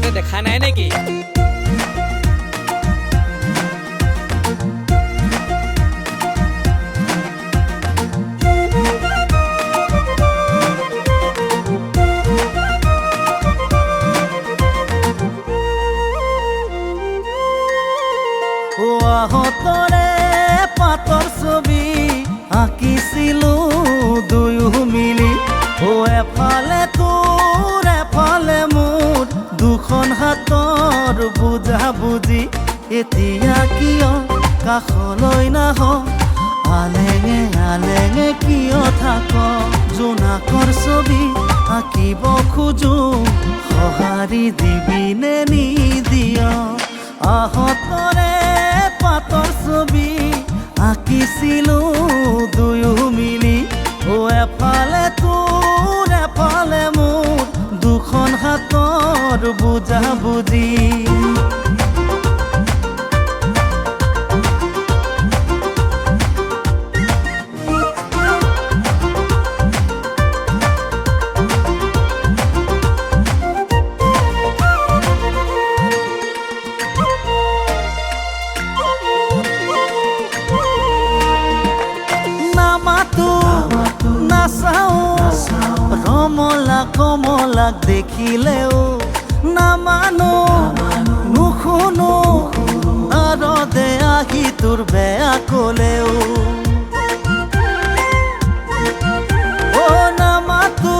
আগতে দেখা নাই নেকি? আহতৰে পাতৰ ছবি আঁকিছিলোঁ দুয়ো মিলি। এফালে তোৰ এফালে মোৰ দুখন হাতৰ বুজা বুজি। এতিয়া কিয় কাষলৈ নাহ, আলেঙে আলেঙে কিয় থাক? জোনাকৰ ছবি আঁকিব খোজো, সঁহাৰি দিবিনে নিদিয়? আহতৰে পাতৰ ছবি আঁকিছিলোঁ দুয়ো মিলি। এফালে তোৰ এফালে মোৰ দুখন হাতৰ বুজা বুজি। ৰমলা কমলাক দেখিলেও নামানো, নুশুনো নাৰদে আহি তোৰ বেয়া কলেও। নামাতো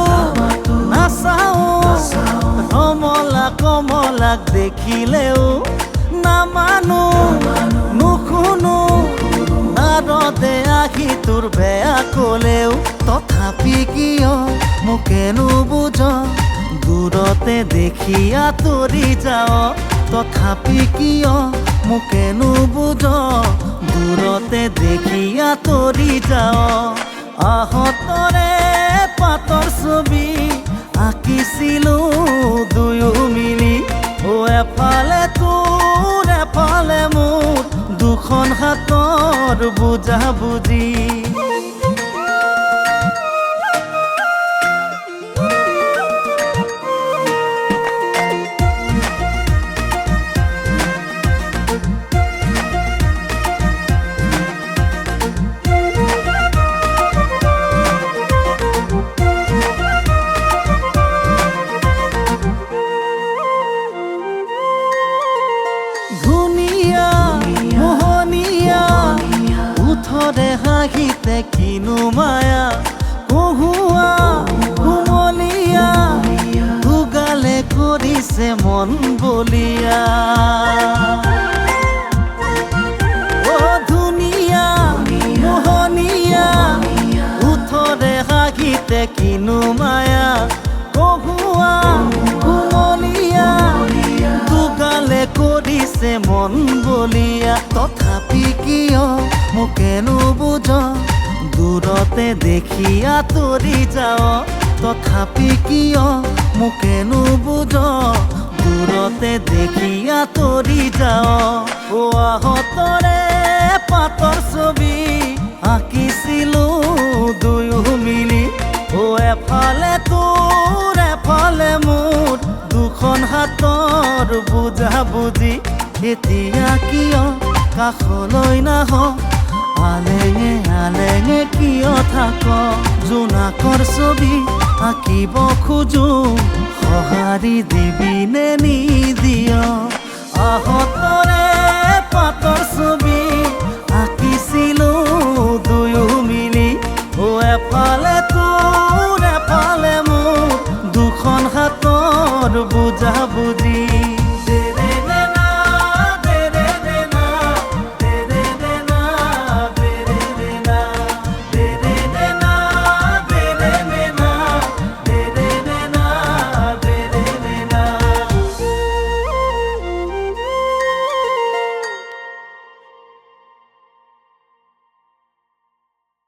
নাচাও, ৰমলা কমলাক দেখিলেও নামানো, নুশুনো নাৰদে আহি তোৰ বেয়া কলেও। তথাপি কিয় মোকেনো বুজ, দূৰতে দেখি আঁতৰি যাও? তথাপি কিয় মোকেনো বুজ, দূৰতে দেখি আঁতৰি যাও? আহতৰে পাতৰ ছবি আঁকিছিলোঁ দুয়ো মিলি। এফালে তোৰ এফালে মোৰ দুখন হাতৰ বুজা বুজি। ওঠৰে হাঁহিতে কিনো মায়া, কহুৱা কুমলীয়া দুগালে কৰিছে মন বলিয়া। ধুনীয়া মোহনীয়া ওঠৰে হাঁহিতে কিনো মায়া, কহুৱা কুমলীয়া দুগালে কৰিছে মন বলিয়া। তথাপি কিয় মোকেনো বুজ, দূৰতে দেখি আঁতৰি যাও? তথাপি কিয় মোকেনো বুজ, দূৰতে দেখি আঁতৰি যাও? আহতৰে পাতৰ ছবি আঁকিছিলোঁ দুয়ো মিলি। এফালে তোৰ এফালে মোৰ দুখন হাতৰ বুজা বুজি। এতিয়া কিয় কাষলৈ নাহ, আলেঙে আলেঙে কিয় থাক? জোনাকৰ ছবি আঁকিব খোজো, সঁহাৰি দিবিনে নি?